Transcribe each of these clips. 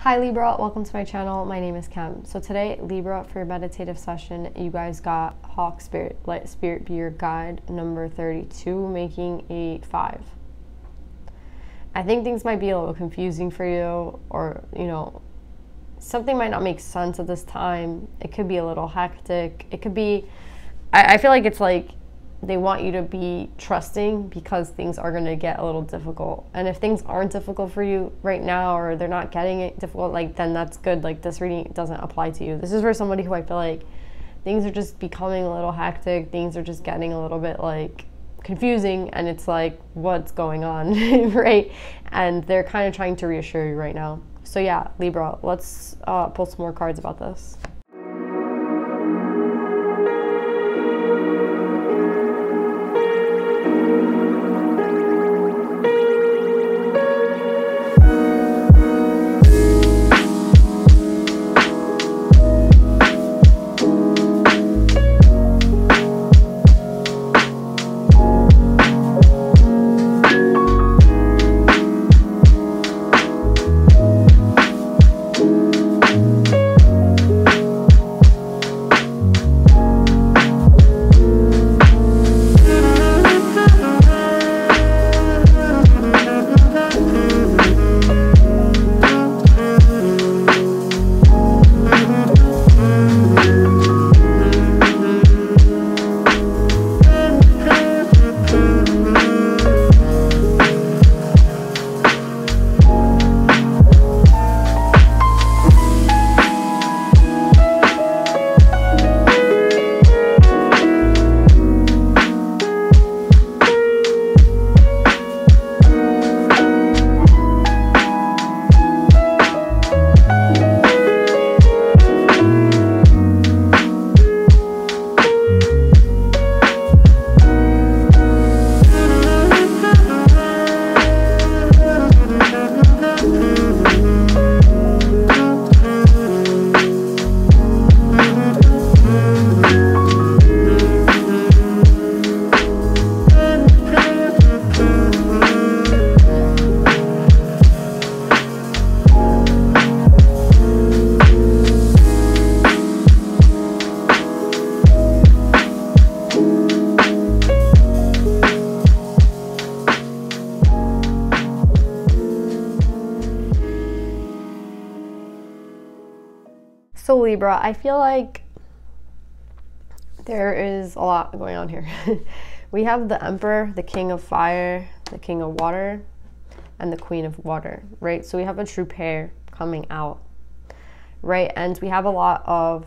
Hi Libra, welcome to my channel. My name is Kem. So today, Libra, for your meditative session, you guys got Hawk Spirit, Let Spirit Be Your Guide, number 32, making a 5. I think things might be a little confusing for you, or, something might not make sense at this time. It could be a little hectic. It could be, I feel like it's like they want you to be trusting because things are going to get a little difficult. And if things aren't difficult for you right now, or they're not getting it difficult, then that's good. This reading doesn't apply to you. This is for somebody who I feel like things are just becoming a little hectic. Things are just getting a little bit confusing, and it's like, what's going on, right? And they're kind of trying to reassure you right now. So yeah, Libra, let's pull some more cards about this. So Libra, I feel like there is a lot going on here. We have the Emperor, the King of Fire, the King of Water, and the Queen of Water, right? So we have a true pair coming out, right? And we have a lot of,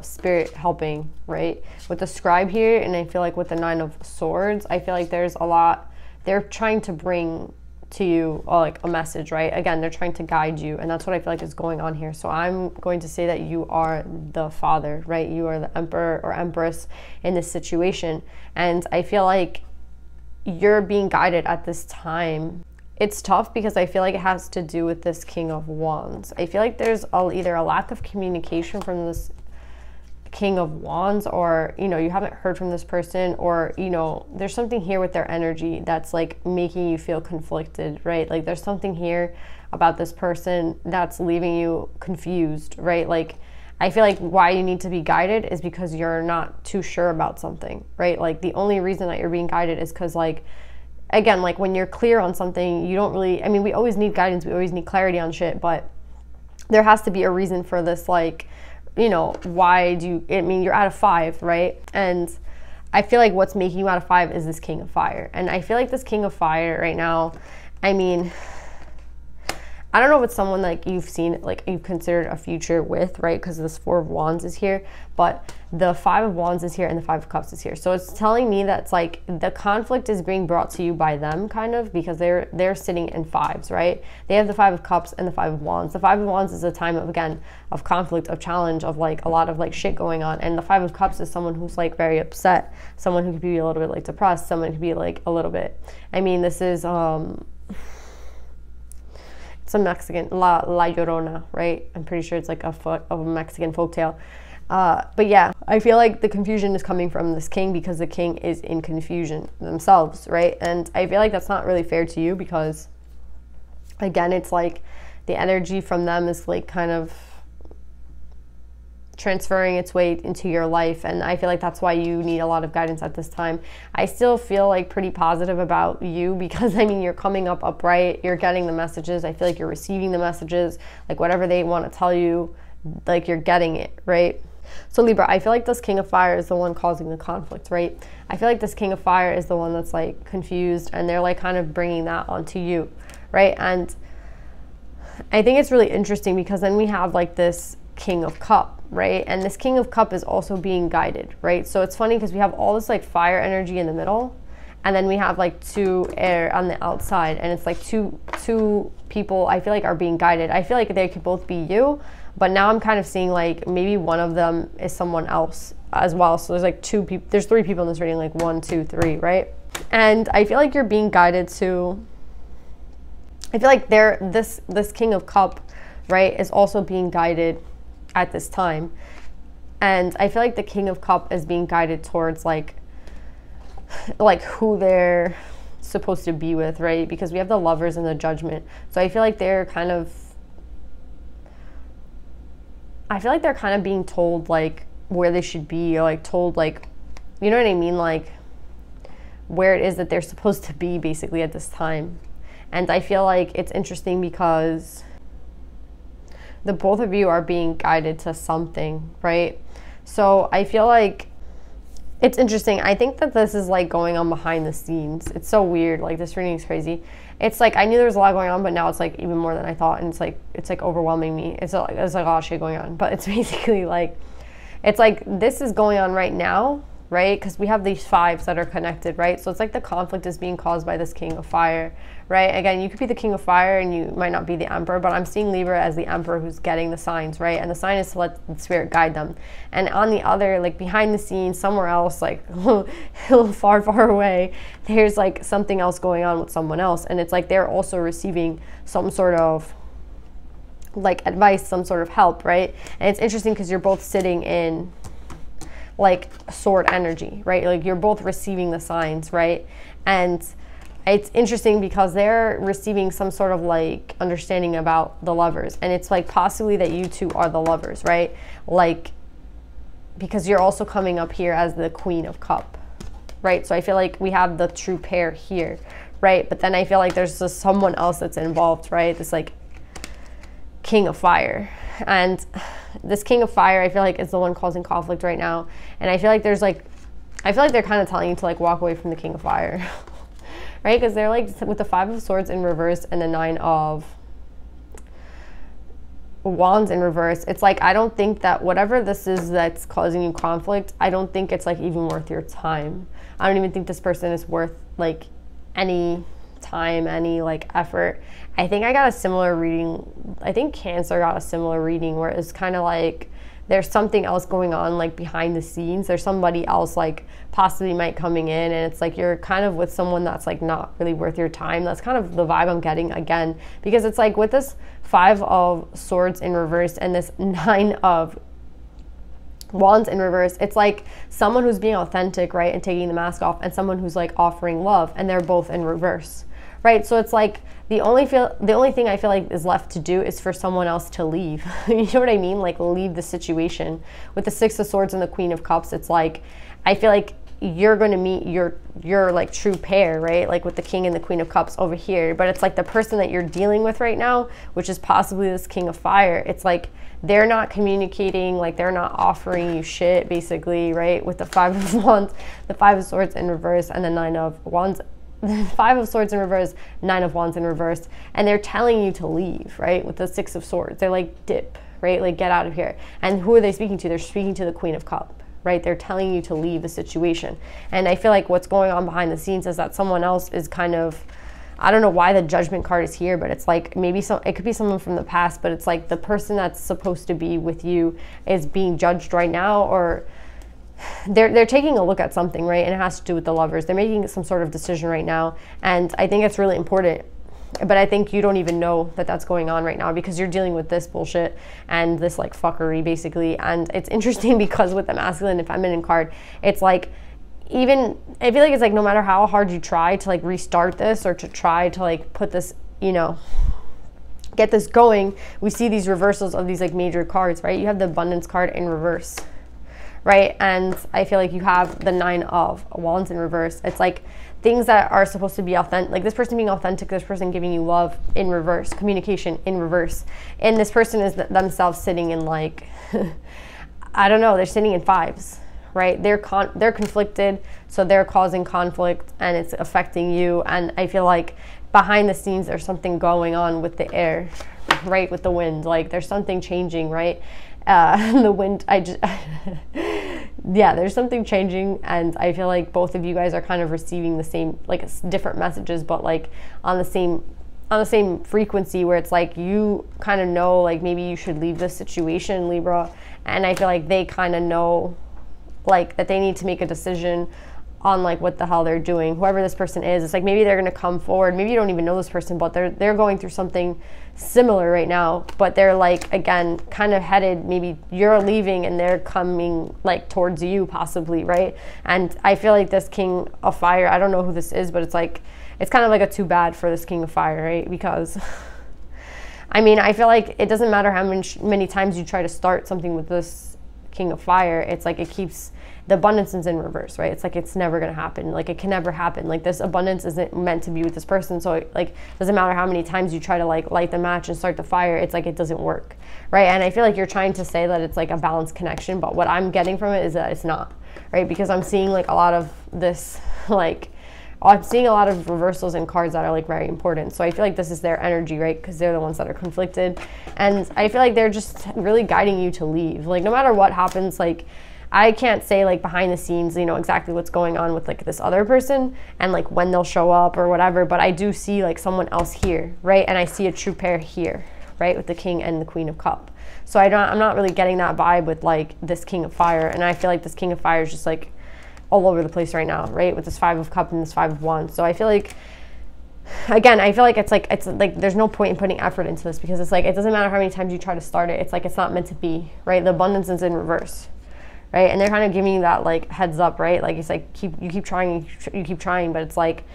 spirit helping, right? With the Scribe here, and I feel like with the Nine of Swords, I feel like there's a lot, they're trying to bring to you a message, right? Again, they're trying to guide you, and that's what I feel like is going on here. So I'm going to say that you are the father, right? You are the Emperor or Empress in this situation, and I feel like you're being guided at this time. It's tough because I feel like it has to do with this King of Wands. I feel like there's either a lack of communication from this King of Wands, or you haven't heard from this person, or there's something here with their energy that's making you feel conflicted, right? There's something here about this person that's leaving you confused, right? I feel like why you need to be guided is because you're not too sure about something, right? The only reason that you're being guided is because again, when you're clear on something, you don't really, we always need guidance, we always need clarity on shit, but there has to be a reason for this, why do you, you're out of 5, right? And I feel like what's making you out of 5 is this King of Fire. And I feel like this King of Fire right now, I don't know if it's someone you've seen, you've considered a future with, right? Because this 4 of Wands is here, but the 5 of Wands is here and the 5 of Cups is here. So it's telling me that it's the conflict is being brought to you by them, kind of, because they're sitting in 5s, right? They have the 5 of Cups and the 5 of Wands. The 5 of Wands is a time of, again, of conflict, of challenge, of a lot of shit going on. And the 5 of Cups is someone who's very upset, someone who could be a little bit depressed, someone who could be a little bit, this is it's a Mexican, La Llorona, right? I'm pretty sure it's a Mexican folktale. But yeah, I feel like the confusion is coming from this king because the king is in confusion themselves, right? And I feel like that's not really fair to you because, again, it's like the energy from them is like kind of transferring its way into your life, and I feel like that's why you need a lot of guidance at this time. I still feel like pretty positive about you, because I mean, you're coming up upright, you're getting the messages, I feel like you're receiving the messages, like whatever they want to tell you, like you're getting it, right? So Libra, I feel like this King of Fire is the one causing the conflict, right? I feel like this King of Fire is the one that's like confused, and they're like kind of bringing that onto you, right? And I think it's really interesting because then we have like this King of Cup, right? And this King of Cup is also being guided, right? So it's funny because we have all this like fire energy in the middle, and then we have like 2 air on the outside, and it's like two people I feel like are being guided. I feel like they could both be you, but now I'm kind of seeing like maybe one of them is someone else as well. So there's like 2 people, there's 3 people in this reading, like 1, 2, 3, right? And I feel like you're being guided to, I feel like this King of Cup, right, is also being guided at this time. And I feel like the King of Cup is being guided towards like who they're supposed to be with, right? Because we have the Lovers and the Judgment. So I feel like they're kind of being told like where they should be, or like told like, you know what I mean, like where it is that they're supposed to be basically at this time. And I feel like it's interesting because the both of you are being guided to something, right? So I feel like it's interesting. I think that this is like going on behind the scenes. It's so weird. Like this reading is crazy. It's like I knew there was a lot going on, but now it's like even more than I thought, and it's like overwhelming me. It's like a lot of shit going on. But it's basically like, it's like this is going on right now, right? Because we have these 5s that are connected, right? So it's like the conflict is being caused by this King of Fire, right? Again, you could be the King of Fire and you might not be the Emperor, but I'm seeing Libra as the Emperor who's getting the signs, right? And the sign is to let the Spirit guide them. And on the other, like behind the scenes, somewhere else, like far, far away, there's like something else going on with someone else. And it's like they're also receiving some sort of like advice, some sort of help, right? And it's interesting because you're both sitting in like sword energy, right? Like you're both receiving the signs, right? And it's interesting because they're receiving some sort of like understanding about the Lovers, and it's like possibly that you two are the Lovers, right? Like because you're also coming up here as the Queen of Cup, right? So I feel like we have the true pair here, right? But then I feel like there's just someone else that's involved, right? This like King of Fire. And this King of Fire, I feel like, is the one causing conflict right now. And I feel like there's like, I feel like they're kind of telling you to like walk away from the King of Fire, right? Because they're like with the 5 of Swords in reverse and the 9 of Wands in reverse. It's like, I don't think that whatever this is that's causing you conflict, I don't think it's like even worth your time. I don't even think this person is worth like any time, any like effort. I think I got a similar reading. I think Cancer got a similar reading where it's kind of like there's something else going on like behind the scenes. There's somebody else like possibly might coming in, and it's like you're kind of with someone that's like not really worth your time. That's kind of the vibe I'm getting again, because it's like with this 5 of Swords in reverse and this 9 of Wands in reverse, it's like someone who's being authentic, right, and taking the mask off, and someone who's like offering love, and they're both in reverse, right? So it's like the only thing I feel like is left to do is for someone else to leave. You know what I mean? Like leave the situation. With the 6 of Swords and the Queen of Cups, it's like I feel like you're going to meet your like true pair, right? Like with the King and the Queen of Cups over here, but it's like the person that you're dealing with right now, which is possibly this King of Fire, it's like they're not communicating, like they're not offering you shit basically, right? With the 5 of Wands, the 5 of Swords in reverse, and the 9 of Wands, 5 of Swords in reverse, 9 of Wands in reverse, and they're telling you to leave, right? With the 6 of Swords, they're like, dip, right? Like get out of here. And who are they speaking to? They're speaking to the Queen of Cups, right? They're telling you to leave the situation. And I feel like what's going on behind the scenes is that someone else is kind of, I don't know why the Judgment card is here, but it's like maybe it could be someone from the past, but it's like the person that's supposed to be with you is being judged right now, or they're taking a look at something, right? And it has to do with the Lovers. They're making some sort of decision right now, and I think it's really important. But I think you don't even know that that's going on right now because you're dealing with this bullshit and this like fuckery basically. And it's interesting because with the masculine and feminine card, it's like, even I feel like it's like no matter how hard you try to like restart this or to try to like put this, you know, get this going, we see these reversals of these like major cards, right? You have the abundance card in reverse, right? And I feel like you have the 9 of Wands in reverse. It's like things that are supposed to be authentic, like this person being authentic, this person giving you love in reverse, communication in reverse. And this person is themselves sitting in like, I don't know, they're sitting in 5s, right? They're conflicted, so they're causing conflict and it's affecting you. And I feel like behind the scenes, there's something going on with the air, right? With the wind, like there's something changing, right? The wind, yeah, there's something changing, and I feel like both of you guys are kind of receiving the same, like different messages, but like on the same frequency, where it's like you kind of know like maybe you should leave this situation, Libra, and I feel like they kind of know like that they need to make a decision on like what the hell they're doing. Whoever this person is, it's like maybe they're going to come forward, maybe you don't even know this person, but they're going through something similar right now, but they're like, again, kind of headed, maybe you're leaving and they're coming like towards you possibly, right? And I feel like this King of Fire, I don't know who this is, but it's like, it's kind of like a too bad for this King of Fire, right? Because I mean, I feel like it doesn't matter how many times you try to start something with this King of Fire, it's like it keeps, the abundance is in reverse, right? It's like it's never going to happen. Like it can never happen. Like this abundance isn't meant to be with this person. So it, like, doesn't matter how many times you try to like light the match and start the fire, it's like it doesn't work, right? And I feel like you're trying to say that it's like a balanced connection, but what I'm getting from it is that it's not, right? Because I'm seeing like a lot of this, like, I'm seeing a lot of reversals in cards that are like very important. So I feel like this is their energy, right? Because they're the ones that are conflicted. And I feel like they're just really guiding you to leave. Like no matter what happens, like I can't say like behind the scenes, you know, exactly what's going on with like this other person and like when they'll show up or whatever. But I do see like someone else here, right? And I see a true pair here, right? With the King and the Queen of Cups. So I'm not really getting that vibe with like this King of Fire. And I feel like this King of Fire is just like all over the place right now, right? With this 5 of Cups and this 5 of Wands. So I feel like, again, I feel like it's like there's no point in putting effort into this because it's like it doesn't matter how many times you try to start it. It's like it's not meant to be, right? The abundance is in reverse, right? And they're kind of giving you that like heads up, right? Like it's like you keep trying, but it's like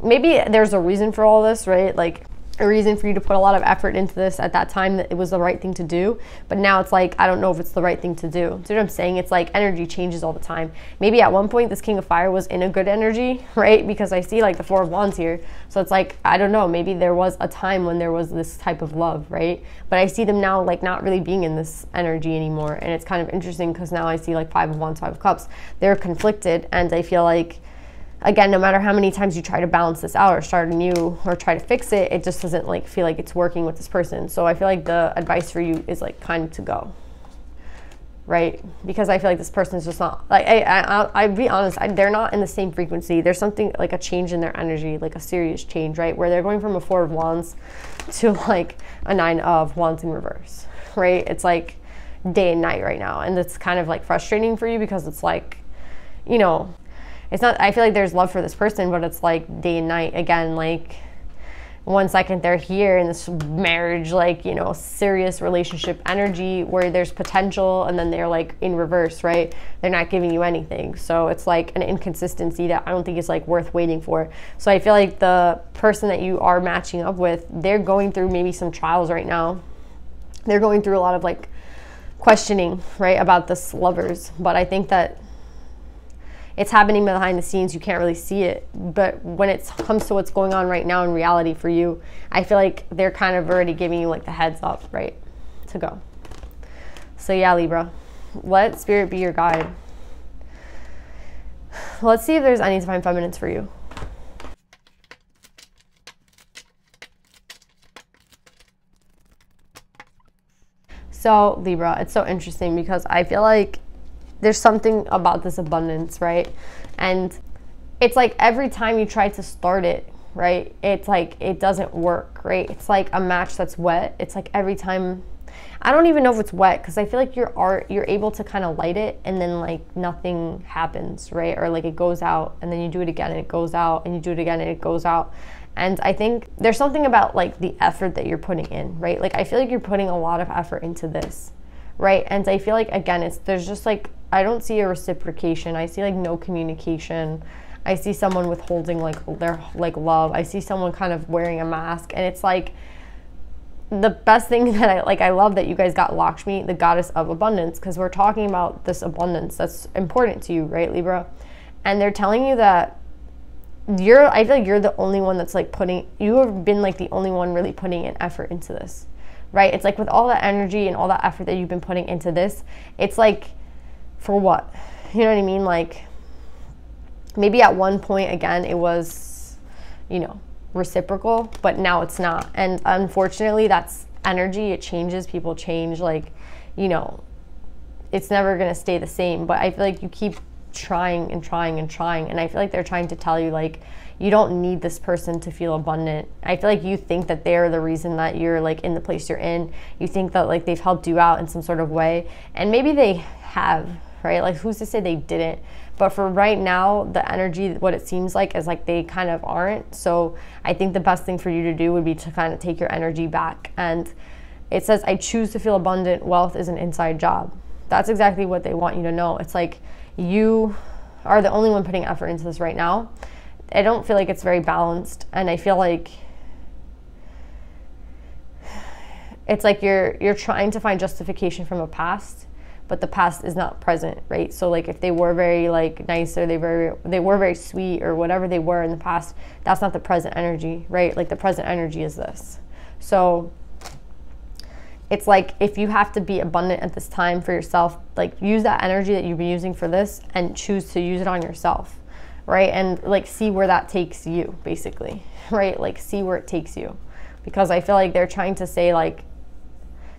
maybe there's a reason for all this, right? Like a reason for you to put a lot of effort into this at that time, that it was the right thing to do, but now it's like I don't know if it's the right thing to do. See what I'm saying? It's like energy changes all the time. Maybe at one point this King of Fire was in a good energy, right? Because I see like the 4 of Wands here, so it's like I don't know, maybe there was a time when there was this type of love, right? But I see them now like not really being in this energy anymore, and it's kind of interesting because now I see like 5 of Wands, 5 of Cups. They're conflicted, and I feel like, again, no matter how many times you try to balance this out or start anew or try to fix it, it just doesn't like feel like it's working with this person. So I feel like the advice for you is like kind of to go, right? Because I feel like this person is just not, like, I'll be honest, they're not in the same frequency. There's something like a change in their energy, like a serious change, right? Where they're going from a 4 of Wands to like a 9 of Wands in reverse, right? It's like day and night right now. And it's kind of like frustrating for you because it's like, you know, it's not, I feel like there's love for this person, but it's like day and night. Again, like 1 second they're here in this marriage, like, you know, serious relationship energy where there's potential, and then they're like in reverse, right? They're not giving you anything. So it's like an inconsistency that I don't think is like worth waiting for. So I feel like the person that you are matching up with, they're going through maybe some trials right now. They're going through a lot of like questioning, right, about this lovers. But I think that it's happening behind the scenes. You can't really see it. But when it comes to what's going on right now in reality for you, I feel like they're kind of already giving you like the heads up, right, to go. So yeah, Libra, let Spirit be your guide. Let's see if there's any divine feminines for you. So Libra, it's so interesting because I feel like there's something about this abundance, right? And it's like every time you try to start it, right, it's like it doesn't work, right? It's like a match that's wet. It's like every time, I don't even know if it's wet because I feel like you're able to kind of light it and then like nothing happens, right? Or like it goes out and then you do it again and it goes out and you do it again and it goes out. And I think there's something about like the effort that you're putting in, right? Like I feel like you're putting a lot of effort into this, right? And I feel like, again, there's just like, I don't see a reciprocation. I see like no communication. I see someone withholding like their like love. I see someone kind of wearing a mask, and it's like the best thing that I love that you guys got Lakshmi, the goddess of abundance, because we're talking about this abundance that's important to you, right, Libra? And they're telling you that I feel like you're the only one that's like you have been like the only one really putting an effort into this, right? It's like with all that energy and all that effort that you've been putting into this, it's like, for what? You know what I mean? Like, maybe at one point, again, it was, you know, reciprocal, but now it's not. And unfortunately, that's energy. It changes. People change. Like, you know, it's never going to stay the same. But I feel like you keep trying and trying and trying. And I feel like they're trying to tell you, like, you don't need this person to feel abundant. I feel like you think that they're the reason that you're like in the place you're in. You think that like they've helped you out in some sort of way. And maybe they have, right? Like, who's to say they didn't? But for right now, the energy, what it seems like, is like they kind of aren't. So I think the best thing for you to do would be to kind of take your energy back. And it says, I choose to feel abundant. Wealth is an inside job. That's exactly what they want you to know. It's like you are the only one putting effort into this right now. I don't feel like it's very balanced. And I feel like it's like you're trying to find justification from a past, but the past is not present, right? So like if they were very like nice, or they were very sweet, or whatever they were in the past, that's not the present energy, right? Like the present energy is this. So it's like, if you have to be abundant at this time for yourself, like use that energy that you've been using for this and choose to use it on yourself, right? And like see where that takes you, basically, right? Like see where it takes you. Because I feel like they're trying to say like,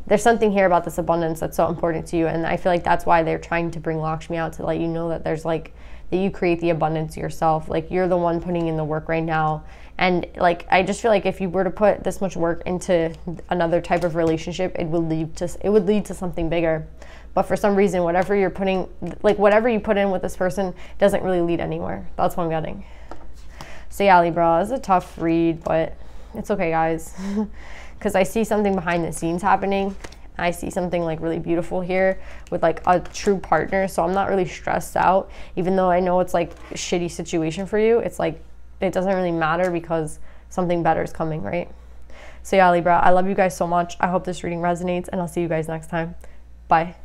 there's something here about this abundance that's so important to you. And I feel like that's why they're trying to bring Lakshmi out, to let you know that there's like, that you create the abundance yourself. Like you're the one putting in the work right now. And like, I just feel like if you were to put this much work into another type of relationship, it would lead to something bigger. But for some reason, whatever you put in with this person doesn't really lead anywhere. That's what I'm getting. So yeah, Libra, it's a tough read, but it's okay, guys. Because I see something behind the scenes happening. I see something like really beautiful here with like a true partner. So I'm not really stressed out, even though I know it's like a shitty situation for you. It's like, it doesn't really matter because something better is coming, right? So yeah, Libra, I love you guys so much. I hope this reading resonates, and I'll see you guys next time. Bye.